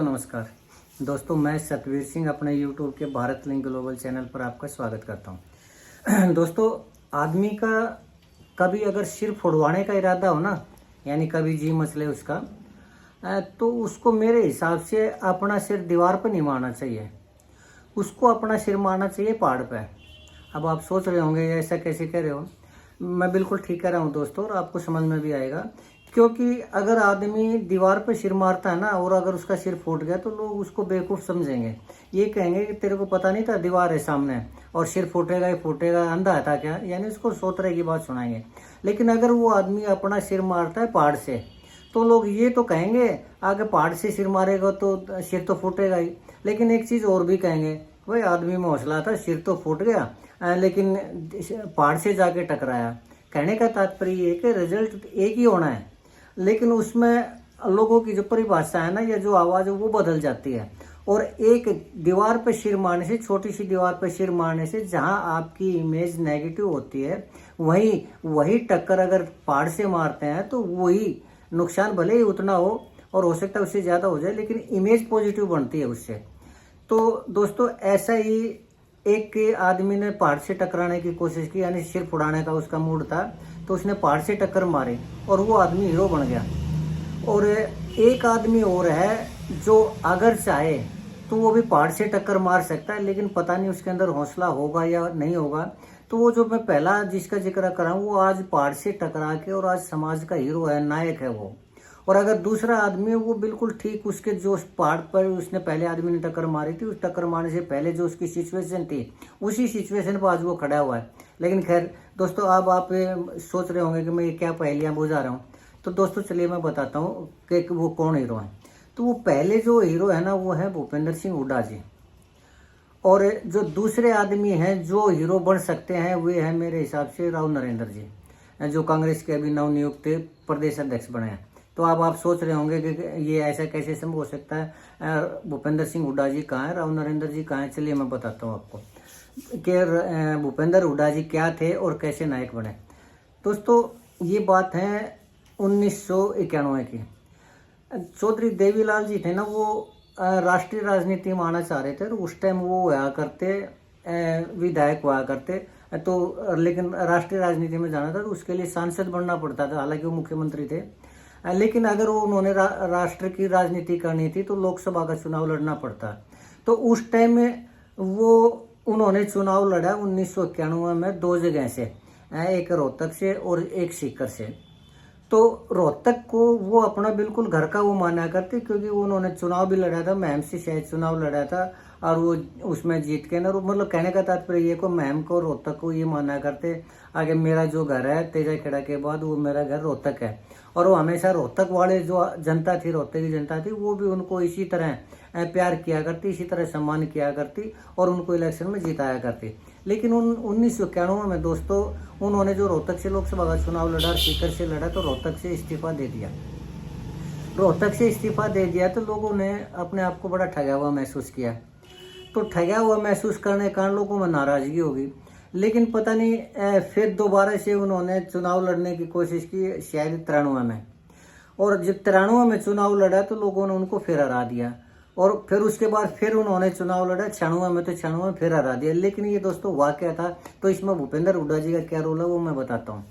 दोस्तों नमस्कार। दोस्तों मैं सतवीर सिंह अपने YouTube के भारत लिंक ग्लोबल चैनल पर आपका स्वागत करता हूं। दोस्तों आदमी का कभी अगर सिर फोड़वाने का इरादा हो ना, यानी कभी जी मचले उसका, तो उसको मेरे हिसाब से अपना सिर दीवार पर नहीं मारना चाहिए, उसको अपना सिर मारना चाहिए पहाड़ पे। अब आप सोच रहे होंगे ऐसा कैसे कह रहे हो, मैं बिल्कुल ठीक कह रहा हूँ दोस्तों, और आपको समझ में भी आएगा। क्योंकि अगर आदमी दीवार पर सिर मारता है ना, और अगर उसका सिर फूट गया तो लोग उसको बेवकूफ़ समझेंगे। ये कहेंगे कि तेरे को पता नहीं था दीवार है सामने और सिर फूटेगा ही फूटेगा, अंधा था क्या, यानी उसको 100 तरह की बात सुनाएंगे। लेकिन अगर वो आदमी अपना सिर मारता है पहाड़ से, तो लोग ये तो कहेंगे आगे पहाड़ से सिर मारेगा तो सिर तो फूटेगा ही। लेकिन एक चीज़ और भी कहेंगे, भाई आदमी में हौसला था, सिर तो फूट गया लेकिन पहाड़ से जाके टकराया। कहने का तात्पर्य ये है कि रिजल्ट एक ही होना है, लेकिन उसमें लोगों की जो परिभाषा है ना, या जो आवाज़ है वो बदल जाती है। और एक दीवार पर सिर मारने से, छोटी सी दीवार पर सिर मारने से जहां आपकी इमेज नेगेटिव होती है, वही टक्कर अगर पहाड़ से मारते हैं तो वही नुकसान भले ही उतना हो सकता है उससे ज़्यादा हो जाए, लेकिन इमेज पॉजिटिव बनती है उससे। तो दोस्तों ऐसा ही एक आदमी ने पहाड़ से टकराने की कोशिश की, यानी सिर फुड़ाने का उसका मूड था, तो उसने पहाड़ से टक्कर मारी और वो आदमी हीरो बन गया। और एक आदमी और है जो अगर चाहे तो वो भी पहाड़ से टक्कर मार सकता है, लेकिन पता नहीं उसके अंदर हौसला होगा या नहीं होगा। तो वो जो मैं पहला जिसका जिक्र कर रहा हूँ, वो आज पहाड़ से टकरा के और आज समाज का हीरो है, नायक है वो। और अगर दूसरा आदमी है वो बिल्कुल ठीक, उसके जो पहाड़ पर उसने पहले आदमी ने टक्कर मारी थी, उस टक्कर मारने से पहले जो उसकी सिचुएशन थी, उसी सिचुएशन पर आज वो खड़ा हुआ है। लेकिन खैर दोस्तों, अब आप सोच रहे होंगे कि मैं ये क्या पहेलियाँ बुझा रहा हूँ। तो दोस्तों चलिए मैं बताता हूँ कि वो कौन हीरो है। तो वो पहले जो हीरो है ना, वो है भूपेंद्र सिंह हुड्डा जी। और जो दूसरे आदमी हैं जो हीरो बन सकते हैं, वे हैं मेरे हिसाब से राव नरेंद्र जी, जो कांग्रेस के अभी नवनियुक्त प्रदेश अध्यक्ष बने हैं। तो अब आप सोच रहे होंगे कि ये ऐसा कैसे संभव हो सकता है, भूपेंद्र सिंह हुड्डा जी कहाँ हैं, राव नरेंद्र जी कहाँ हैं। चलिए मैं बताता हूँ आपको कि भूपेंद्र हुड्डा जी क्या थे और कैसे नायक बने। दोस्तों ये बात है 1991 की। चौधरी देवीलाल जी थे ना, वो राष्ट्रीय राजनीति में आना चाह रहे थे, तो उस टाइम वो हुआ करते विधायक हुआ करते, तो लेकिन राष्ट्रीय राजनीति में जाना था तो उसके लिए सांसद बनना पड़ता था, हालांकि वो मुख्यमंत्री थे। लेकिन अगर वो उन्होंने राष्ट्र की राजनीति करनी थी तो लोकसभा का चुनाव लड़ना पड़ता। तो उस टाइम में वो उन्होंने चुनाव लड़ा 1991 में 2 जगह से, एक रोहतक से और एक सीकर से। तो रोहतक को वो अपना बिल्कुल घर का वो माना करते, क्योंकि उन्होंने चुनाव भी लड़ा था, महम से शायद चुनाव लड़ा था और वो उसमें जीत के ना, मतलब कहने का तात्पर्य ये को महम को रोहतक को ये माना करते आगे मेरा जो घर है तेजाखेड़ा के बाद वो मेरा घर रोहतक है। और वो हमेशा रोहतक वाले जो जनता थी, रोहतक की जनता थी, वो भी उनको इसी तरह प्यार किया करती, इसी तरह सम्मान किया करती और उनको इलेक्शन में जिताया करती। लेकिन 1991 में दोस्तों उन्होंने जो रोहतक से लोकसभा का चुनाव लड़ा, सीकर से लड़ा, तो रोहतक से इस्तीफा दे दिया। रोहतक से इस्तीफा दे दिया तो लोगों ने अपने आप को बड़ा ठगा हुआ महसूस किया। तो ठगा हुआ महसूस करने के कारण लोगों में नाराजगी होगी। लेकिन पता नहीं फिर दोबारा से उन्होंने चुनाव लड़ने की कोशिश की, शायद 93 में। और जब 93 में चुनाव लड़ा तो लोगों ने उनको फिर हरा दिया। और फिर उसके बाद फिर उन्होंने चुनाव लड़ा 96 में, तो 96 में फिर हरा दिया। लेकिन ये दोस्तों वाकया था। तो इसमें भूपेंद्र हुड्डा जी का क्या रोल है वो मैं बताता हूँ।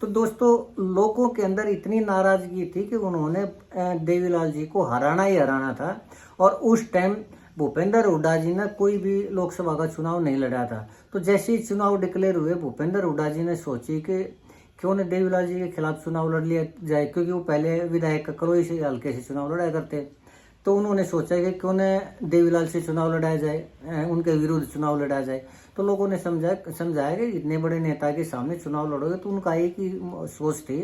तो दोस्तों लोगों के अंदर इतनी नाराजगी थी कि उन्होंने देवीलाल जी को हराना ही हराना था। और उस टाइम भूपेंद्र हुड्डा जी ने कोई भी लोकसभा का चुनाव नहीं लड़ा था। तो जैसे ही चुनाव डिक्लेयर हुए, भूपेंद्र हुड्डा जी ने सोची कि क्यों न देवीलाल जी के खिलाफ चुनाव लड़ लिया जाए, क्योंकि वो पहले विधायक करोई से हल्के से चुनाव लड़ा करते। तो उन्होंने सोचा कि क्यों न देवीलाल से चुनाव लड़ाया जाए, उनके विरुद्ध चुनाव लड़ाया जाए। तो लोगों ने समझाया कि इतने बड़े नेता के सामने चुनाव लड़ोगे, तो उनका एक ही सोच थी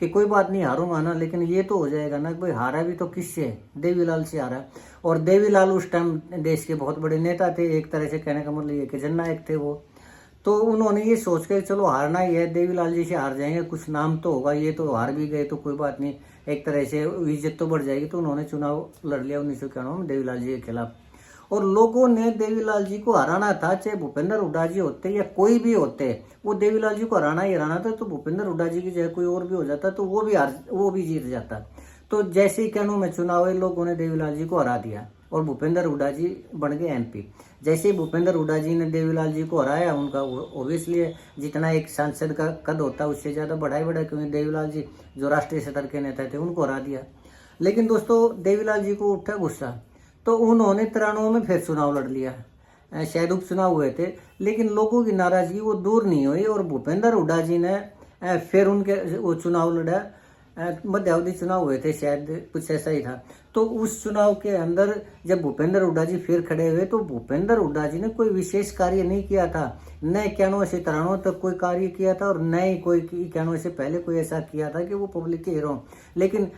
कि कोई बात नहीं, हारूंगा ना, लेकिन ये तो हो जाएगा ना, भाई हारा भी तो किससे, देवीलाल से हारा। और देवीलाल उस टाइम देश के बहुत बड़े नेता थे, एक तरह से कहने का मतलब ये कि जननायक थे वो। तो उन्होंने ये सोच कर चलो हारना ही है, देवीलाल जी से हार जाएंगे, कुछ नाम तो होगा, ये तो हार भी गए तो कोई बात नहीं, एक तरह से इज्जत तो बढ़ जाएगी। तो उन्होंने चुनाव लड़ लिया 1991 में देवीलाल जी के खिलाफ। और लोगों ने देवीलाल जी को हराना था, चाहे भूपेंद्र हुड्डा जी होते या कोई भी होते, वो देवीलाल जी को हराना ही हराना था। तो भूपेंद्र हुड्डा जी की जगह कोई और भी हो जाता तो वो भी जीत जाता। तो जैसे ही कहूँ मैं चुनाव हुए, लोगों ने देवीलाल जी को हरा दिया और भूपेंद्र हुड्डा जी बन गए MP। जैसे ही भूपेंद्र हुड्डा जी ने देवीलाल जी को हराया, उनका ओबियसली जितना एक सांसद का कद होता है उससे ज़्यादा बढ़ाई बढ़ा, क्योंकि देवीलाल जी जो राष्ट्रीय स्तर के नेता थे उनको हरा दिया। लेकिन दोस्तों देवीलाल जी को उठा गुस्सा, तो उन्होंने 93 में फिर चुनाव लड़ लिया। शायद उपचुनाव हुए थे, लेकिन लोगों की नाराजगी वो दूर नहीं हुई और भूपेंद्र हुड्डा जी ने फिर उनके वो चुनाव लड़ा। मध्यावधि चुनाव हुए थे, शायद कुछ ऐसा ही था। तो उस चुनाव के अंदर जब भूपेंद्र हुड्डा जी फिर खड़े हुए, तो भूपेंद्र हुड्डा जी ने कोई विशेष कार्य नहीं किया था, न 91 से 93 तक कोई कार्य किया था, और न ही कोई 91 से पहले कोई ऐसा किया था कि वो पब्लिक के हीरो। लेकिन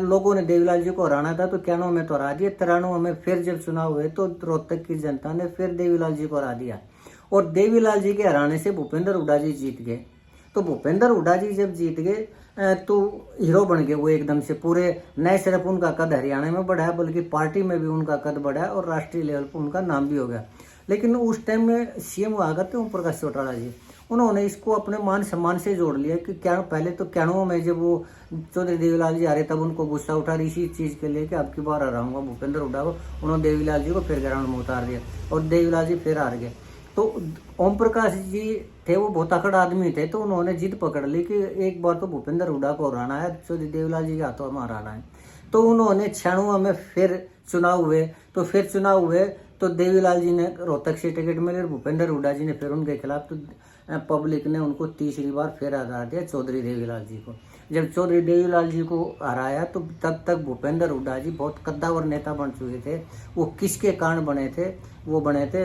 लोगों ने देवीलाल जी को हराना था, तो 91 में तो हरा दिया, 93 में फिर जब चुनाव हुए तो रोहतक की जनता ने फिर देवीलाल जी को हरा दिया, और देवीलाल जी के हराने से भूपेंद्र हुड्डा जी जीत गए। तो भूपेंद्र हुड्डा जी जब जीत गए तो हीरो बन गए वो एकदम से। पूरे न सिर्फ उनका कद हरियाणा में बढ़ा, बल्कि पार्टी में भी उनका कद बढ़ा और राष्ट्रीय लेवल पर उनका नाम भी हो गया। लेकिन उस टाइम में CM हुआ करते ओम प्रकाश चौटाला जी, उन्होंने इसको अपने मान सम्मान से जोड़ लिया कि क्या पहले तो 91 में जब वो चौधरी देवीलाल जी आ रहे तब उनको गुस्सा उठा इसी चीज़ के लिए कि अब की बार हराऊंगा भूपेंद्र हुड्डा को। उन्होंने देवीलाल जी को फिर ग्राउंड में उतार दिया और देवीलाल जी फिर हार गए। तो ओम प्रकाश जी थे वो बहुत तकड़ा आदमी थे, तो उन्होंने जिद पकड़ ली कि एक बार तो भूपेंद्र हुड्डा को हराना है, चौधरी देवीलाल जी के हाथों में हराना है। तो उन्होंने 96 में फिर चुनाव हुए, तो देवीलाल जी ने रोहतक से टिकट मिली और भूपेंद्र हुड्डा जी ने फिर उनके खिलाफ, तो पब्लिक ने उनको तीसरी बार फिर हरा दिया चौधरी देवीलाल जी को। जब चौधरी देवीलाल जी को हराया तो तब तक भूपेंद्र हुड्डा जी बहुत कद्दावर नेता बन चुके थे। वो किसके कारण बने थे? वो बने थे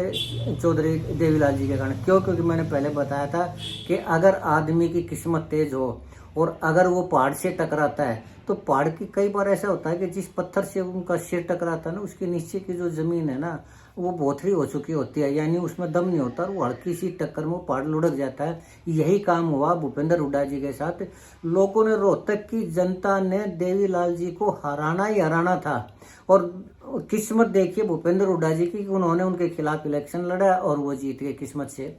चौधरी देवीलाल जी के कारण। क्यों? क्योंकि मैंने पहले बताया था कि अगर आदमी की किस्मत तेज हो और अगर वो पहाड़ से टकराता है, तो पहाड़ की कई बार ऐसा होता है कि जिस पत्थर से उनका सिर टकराता है ना, उसके नीचे की जो जमीन है ना, वो बोथरी हो चुकी होती है, यानी उसमें दम नहीं होता, वो हल्की सी टक्कर में वो पहाड़ लुढ़क जाता है। यही काम हुआ भूपेंद्र हुड्डा जी के साथ। लोगों ने, रोहतक की जनता ने देवीलाल जी को हराना ही हराना था, और किस्मत देखिए भूपेंद्र हुड्डा जी की, उन्होंने उनके खिलाफ इलेक्शन लड़ा और वो जीत गए किस्मत से।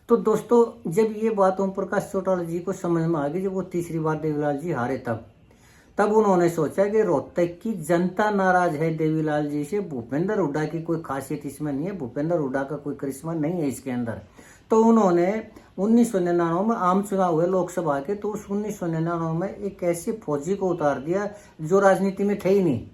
तो दोस्तों जब ये बात ओम प्रकाश चौटाला जी को समझ में आ गई, जब वो तीसरी बार देवीलाल जी हारे, तब उन्होंने सोचा कि रोहतक की जनता नाराज है देवीलाल जी से, भूपेंद्र हुड्डा की कोई खासियत इसमें नहीं है, भूपेंद्र हुड्डा का कोई करिश्मा नहीं है इसके अंदर। तो उन्होंने 1999 में आम चुनाव हुए लोकसभा के, तो उस 1999 में एक ऐसे फौजी को उतार दिया जो राजनीति में थे ही नहीं,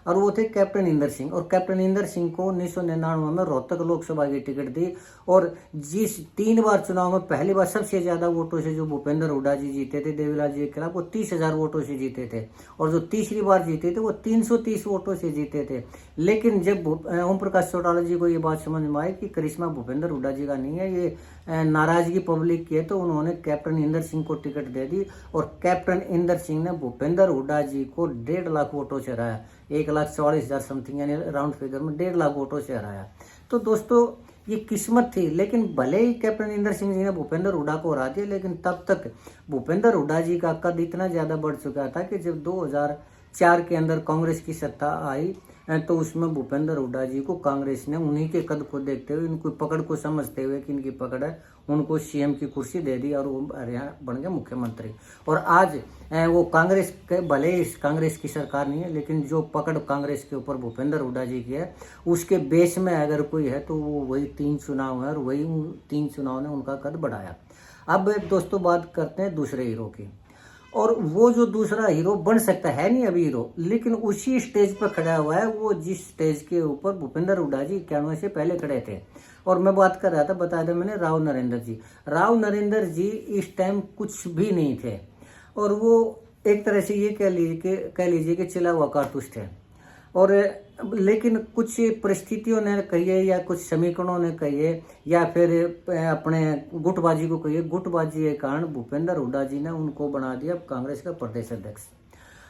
और वो थे कैप्टन इंदर सिंह। और कैप्टन इंदर सिंह को 1999 में रोहतक लोकसभा की टिकट दी, और जिस 3 बार चुनाव में पहली बार सबसे ज्यादा वोटों से जो भूपेंद्र हुड्डा जी जीते थे देवीलाल जी के खिलाफ, वो 30,000 वोटों से जीते थे, और जो तीसरी बार जीते थे वो 330 वोटों से जीते थे। लेकिन जब ओम प्रकाश चौटाला जी को ये बात समझ में आई कि करिश्मा भूपेंद्र हुड्डा जी का नहीं है, ये नाराजगी पब्लिक की है, तो उन्होंने कैप्टन इंदर सिंह को टिकट दे दी, और कैप्टन इंदर सिंह ने भूपेंद्र हुड्डा जी को 1.5 लाख वोटों से हराया, 1,44,000 समथिंग, यानी राउंड फिगर में 1.5 लाख वोटों से हराया। तो दोस्तों ये किस्मत थी। लेकिन भले ही कैप्टन इंदर सिंह जी ने भूपेंद्र हुड्डा को हरा दिया, लेकिन तब तक भूपेंद्र हुड्डा जी का कद इतना ज्यादा बढ़ चुका था कि जब 2004 के अंदर कांग्रेस की सत्ता आई, तो उसमें भूपेंद्र हुड्डा जी को कांग्रेस ने उन्हीं के कद को देखते हुए, इनको पकड़ को समझते हुए कि इनकी पकड़ है, उनको CM की कुर्सी दे दी और वो हरियाणा बन गए मुख्यमंत्री। और आज वो कांग्रेस के, भले ही कांग्रेस की सरकार नहीं है, लेकिन जो पकड़ कांग्रेस के ऊपर भूपेंद्र हुड्डा जी की है, उसके बेस में अगर कोई है तो वो वही 3 चुनाव है, और वही 3 चुनाव ने उनका कद बढ़ाया। अब दोस्तों बात करते हैं दूसरे हीरो की, और वो जो दूसरा हीरो बन सकता है नहीं अभी हीरो, लेकिन उसी स्टेज पर खड़ा हुआ है, वो जिस स्टेज के ऊपर भूपेंद्र हुड्डा जी 91 से पहले खड़े थे। और मैं बात कर रहा था, बताया था मैंने, राव नरेंद्र जी। राव नरेंद्र जी इस टाइम कुछ भी नहीं थे, और वो एक तरह से ये कह लीजिए कि चिल्ला हुआ कारतूस थे। और लेकिन कुछ परिस्थितियों ने कहिए, या कुछ समीकरणों ने कहिए, या फिर अपने गुटबाजी को कहिए, गुटबाजी के कारण भूपेंद्र हुड्डा जी ने उनको बना दिया कांग्रेस का प्रदेश अध्यक्ष।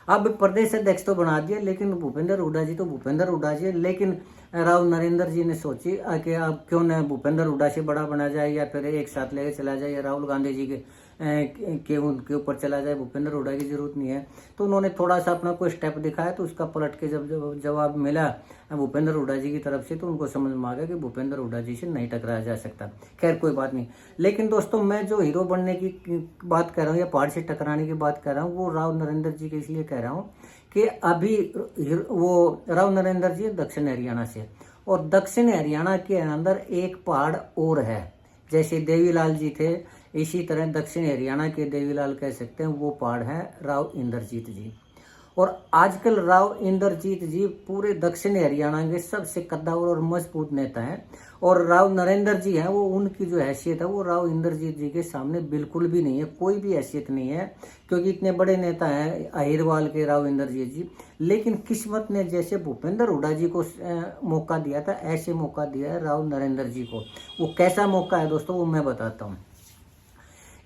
अब प्रदेश अध्यक्ष तो बना दिया, लेकिन भूपेंद्र हुड्डा जी तो भूपेंद्र हुड्डा जी है। लेकिन राव नरेंद्र जी ने सोची कि अब क्यों न भूपेंद्र हुड्डा से बड़ा बना जाए, या फिर एक साथ लेके चला जाए, या राहुल गांधी जी के कि उनके ऊपर चला जाए, भूपेंद्र हुड्डा की जरूरत नहीं है। तो उन्होंने थोड़ा सा अपना कोई स्टेप दिखाया, तो उसका पलट के जब जवाब मिला भूपेंद्र हुड्डा जी की तरफ से, तो उनको समझ में आ गया कि भूपेंद्र हुड्डा जी से नहीं टकराया जा सकता। खैर कोई बात नहीं। लेकिन दोस्तों मैं जो हीरो बनने की बात कर रहा हूँ या पहाड़ से टकराने की बात कर रहा हूँ, वो राव नरेंद्र जी के इसलिए कह रहा हूँ कि अभी वो राव नरेंद्र जी दक्षिण हरियाणा से, और दक्षिण हरियाणा के अंदर एक पहाड़ और है। जैसे देवीलाल जी थे, इसी तरह दक्षिण हरियाणा के देवीलाल कह सकते हैं, वो पहाड़ है राव इंद्रजीत जी। और आजकल राव इंद्रजीत जी पूरे दक्षिण हरियाणा के सबसे कद्दावर और मजबूत नेता हैं, और राव नरेंद्र जी हैं, वो उनकी जो हैसियत है वो राव इंद्रजीत जी के सामने बिल्कुल भी नहीं है, कोई भी हैसियत नहीं है, क्योंकि इतने बड़े नेता हैं अहिरवाल के राव इंद्रजीत जी। लेकिन किस्मत ने जैसे भूपेंद्र हुड्डा जी को मौका दिया था, ऐसे मौका दिया है राव नरेंद्र जी को। वो कैसा मौका है दोस्तों, वो मैं बताता हूँ।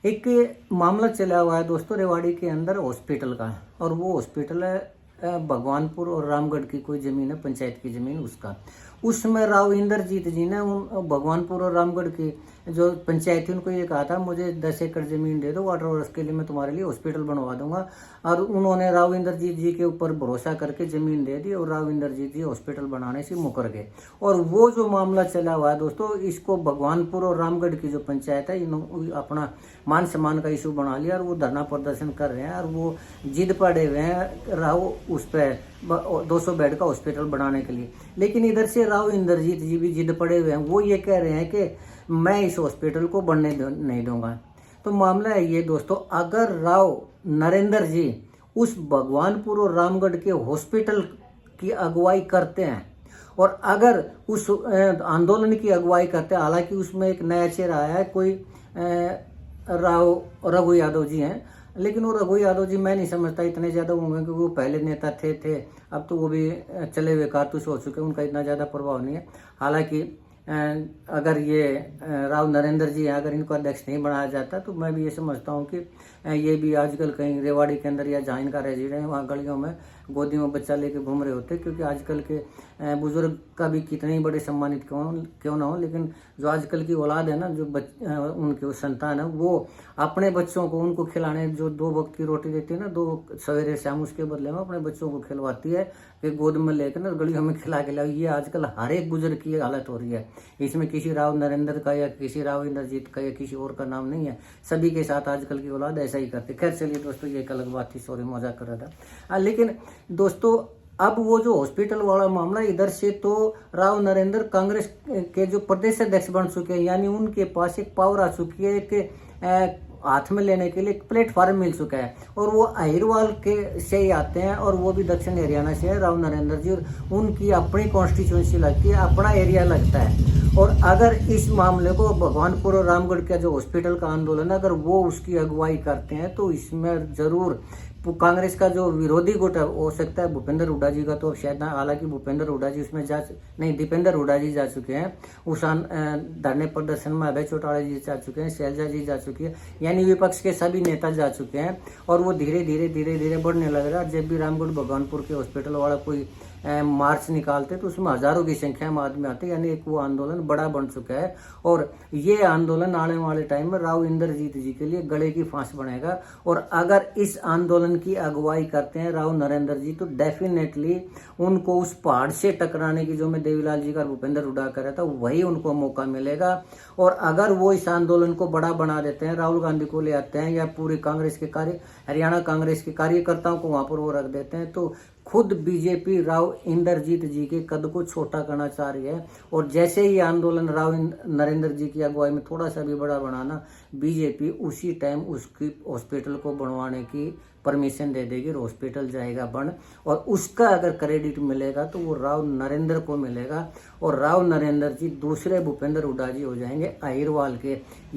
एक मामला चला हुआ है दोस्तों रेवाड़ी के अंदर हॉस्पिटल का, और वो हॉस्पिटल है भगवानपुर और रामगढ़ की कोई ज़मीन है, पंचायत की ज़मीन उसका। उसमें राव इंद्रजीत जी ने उन भगवानपुर और रामगढ़ की जो पंचायत थी उनको ये कहा था, मुझे 10 एकड़ ज़मीन दे दो, वाटर वर्क्स के लिए मैं तुम्हारे लिए हॉस्पिटल बनवा दूंगा। और उन्होंने राव इंद्रजीत जी के ऊपर भरोसा करके ज़मीन दे दी, और राव इंद्रजीत जी हॉस्पिटल बनाने से मुकर गए। और वो जो मामला चला हुआ है दोस्तों, इसको भगवानपुर और रामगढ़ की जो पंचायत है, इन्होंने अपना मान सम्मान का इशू बना लिया, और वो धरना प्रदर्शन कर रहे हैं, और वो जिद पड़े हुए हैं राव उस पर 200 बेड का हॉस्पिटल बनाने के लिए। लेकिन इधर से राव इंद्रजीत जी भी जिद पड़े हुए हैं, वो ये कह रहे हैं कि मैं इस हॉस्पिटल को बनने नहीं दूंगा। तो मामला है ये दोस्तों, अगर राव नरेंद्र जी उस भगवानपुर और रामगढ़ के हॉस्पिटल की अगुवाई करते हैं, और अगर उस आंदोलन की अगुवाई करते हैं, हालांकि उसमें एक नया चेहरा आया है, कोई राव रघु यादव जी हैं, लेकिन वो रघु यादव जी मैं नहीं समझता इतने ज़्यादा होंगे, क्योंकि वो पहले नेता थे, अब तो वो भी चले हुए कारतूस हो चुके हैं, उनका इतना ज़्यादा प्रभाव नहीं है। हालांकि अगर ये राव नरेंद्र जी अगर इनको अध्यक्ष नहीं बनाया जाता, तो मैं भी ये समझता हूँ कि ये भी आजकल कहीं रेवाड़ी के अंदर या जहाँ इनका रेजिडेंट है वहाँ गलियों में गोदी में बच्चा लेके घूम रहे होते, क्योंकि आजकल के बुजुर्ग का भी कितने ही बड़े सम्मानित क्यों ना हो, लेकिन जो आजकल की औलाद है ना, जो उनके संतान है, वो अपने बच्चों को उनको खिलाने जो 2 वक्त की रोटी देती है ना, 2 सवेरे शाम, उसके बदले में अपने बच्चों को खिलवाती है कि गोद में लेकर ना गलियों में खिला के लाओ। ये आजकल हर एक बुजुर्ग की हालत हो रही है। इसमें किसी राव नरेंद्र का या किसी राव इंद्रजीत का या किसी और का नाम नहीं है, सभी के साथ आजकल की औलाद ऐसा ही करते। खैर चलिए दोस्तों, ये एक अलग बात थी, सॉरी मजाक कर रहा था। लेकिन दोस्तों अब वो जो हॉस्पिटल वाला मामला, इधर से तो राव नरेंद्र कांग्रेस के जो प्रदेश अध्यक्ष बन चुके हैं, यानी उनके पास एक पावर आ चुकी है कि हाथ में लेने के लिए एक प्लेटफॉर्म मिल चुका है, और वो अहिरवाल के से ही आते हैं, और वो भी दक्षिण हरियाणा से है राव नरेंद्र जी, और उनकी अपनी कॉन्स्टिट्यूंसी लगती है, अपना एरिया लगता है। और अगर इस मामले को भगवानपुर और रामगढ़ का जो हॉस्पिटल का आंदोलन है, अगर वो उसकी अगुवाई करते हैं, तो इसमें जरूर कांग्रेस का जो विरोधी गुट हो सकता है भूपेंद्र हुड्डा जी का, तो शायद ना, हालांकि भूपेंद्र हुड्डा जी उसमें दीपेंद्र हुड्डा जी जा चुके हैं उस धरने प्रदर्शन में, अभय चौटाला जी जा चुके हैं, शैलजा जी जा चुकी है, यानी विपक्ष के सभी नेता जा चुके हैं, और वो धीरे धीरे बढ़ने लग रहा है। जब भी रामगढ़ भगवानपुर के हॉस्पिटल वाला कोई मार्च निकालते तो उसमें हजारों की संख्या में आदमी आते, यानी एक वो आंदोलन बड़ा बन चुका है। और ये आंदोलन आने वाले टाइम में राव इंद्रजीत जी के लिए गले की फांस बनेगा। और अगर इस आंदोलन की अगुवाई करते हैं राव नरेंद्र जी, तो डेफिनेटली उनको उस पहाड़ से टकराने की जो मैं देवीलाल जी का भूपेंद्र हुड्डा कर रहा था, वही उनको मौका मिलेगा। और अगर वो इस आंदोलन को बड़ा बना देते हैं, राहुल गांधी को ले आते हैं, या पूरी कांग्रेस के हरियाणा कांग्रेस के कार्यकर्ताओं को वहां पर वो रख देते हैं, तो खुद बीजेपी राव इंद्रजीत जी के कद को छोटा करना चाह रही है। और जैसे ही आंदोलन राव नरेंद्र जी की अगुवाई में थोड़ा सा भी बड़ा बनाना, बीजेपी उसी टाइम उसकी हॉस्पिटल को बनवाने की परमिशन दे देगी, और हॉस्पिटल जाएगा बन, और उसका अगर क्रेडिट मिलेगा तो वो राव नरेंद्र को मिलेगा, और राव नरेंद्र जी दूसरे भूपेंद्र हुड्डा जी हो जाएंगे अहिरवाल के।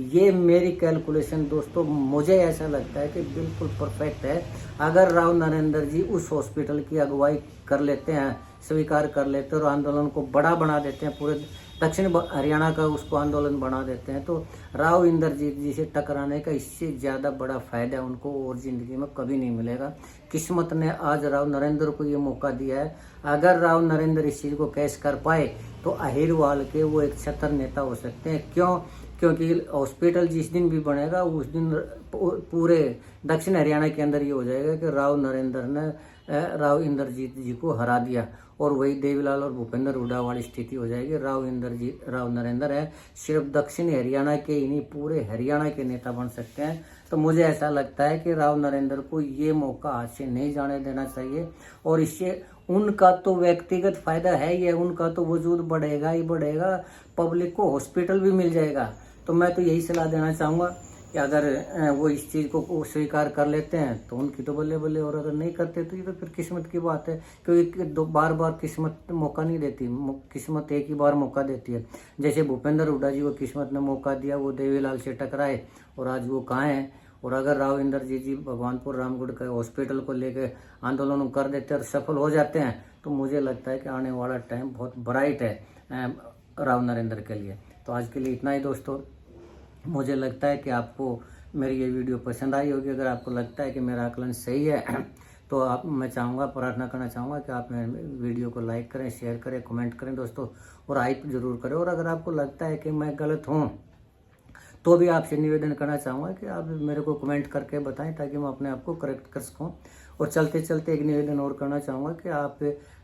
ये मेरी कैलकुलेशन दोस्तों, मुझे ऐसा लगता है कि बिल्कुल परफेक्ट है। अगर राव नरेंद्र जी उस हॉस्पिटल की अगुवाई कर लेते हैं, स्वीकार कर लेते हैं, और आंदोलन को बड़ा बना देते हैं, पूरे दक्षिण हरियाणा का उसको आंदोलन बना देते हैं, तो राव इंद्रजीत जी से टकराने का इससे ज़्यादा बड़ा फायदा उनको और ज़िंदगी में कभी नहीं मिलेगा। किस्मत ने आज राव नरेंद्र को ये मौका दिया है। अगर राव नरेंद्र इस चीज़ को कैच कर पाए, तो अहिरवाल के वो एक छतर नेता हो सकते हैं। क्यों क्योंकि हॉस्पिटल जिस दिन भी बनेगा उस दिन पूरे दक्षिण हरियाणा के अंदर ये हो जाएगा कि राव नरेंद्र ने राव इंद्रजीत जी को हरा दिया, और वही देवीलाल और भूपेंद्र हुड्डा वाली स्थिति हो जाएगी। राव नरेंद्र है सिर्फ दक्षिण हरियाणा के ही नहीं, पूरे हरियाणा के नेता बन सकते हैं। तो मुझे ऐसा लगता है कि राव नरेंद्र को ये मौका हाथ से नहीं जाने देना चाहिए, और इससे उनका तो व्यक्तिगत फायदा है ही है, उनका तो वजूद बढ़ेगा ही बढ़ेगा, पब्लिक को हॉस्पिटल भी मिल जाएगा। तो मैं तो यही सलाह देना चाहूँगा कि अगर वो इस चीज़ को स्वीकार कर लेते हैं तो उनकी तो बल्ले बल्ले, और अगर नहीं करते तो ये तो फिर किस्मत की बात है, क्योंकि बार बार किस्मत मौका नहीं देती, किस्मत एक ही बार मौका देती है। जैसे भूपेंद्र हुड्डा जी को किस्मत ने मौका दिया, वो देवीलाल से टकराए और आज वो कहाँ हैं। और अगर राव इंद्रजीत जी भगवानपुर रामगढ़ के हॉस्पिटल को लेकर आंदोलन कर देते और सफल हो जाते हैं तो मुझे लगता है कि आने वाला टाइम बहुत ब्राइट है राव नरेंद्र के लिए। तो आज के लिए इतना ही दोस्तों। मुझे लगता है कि आपको मेरी ये वीडियो पसंद आई होगी। अगर आपको लगता है कि मेरा आकलन सही है तो मैं चाहूँगा, प्रार्थना करना चाहूँगा कि आप मेरे वीडियो को लाइक करें, शेयर करें, कमेंट करें दोस्तों, और हाइप जरूर करें। और अगर आपको लगता है कि मैं गलत हूँ तो भी आपसे निवेदन करना चाहूँगा कि आप मेरे को कमेंट करके बताएं ताकि मैं अपने आप को करेक्ट कर सकूँ। और चलते चलते एक निवेदन और करना चाहूँगा कि आप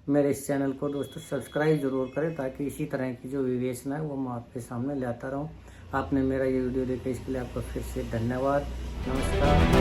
मेरे इस चैनल को दोस्तों सब्सक्राइब जरूर करें, ताकि इसी तरह की जो विवेचना है वो मैं आपके सामने लाता रहूँ। आपने मेरा ये वीडियो देखा इसके लिए आपका फिर से धन्यवाद। नमस्कार।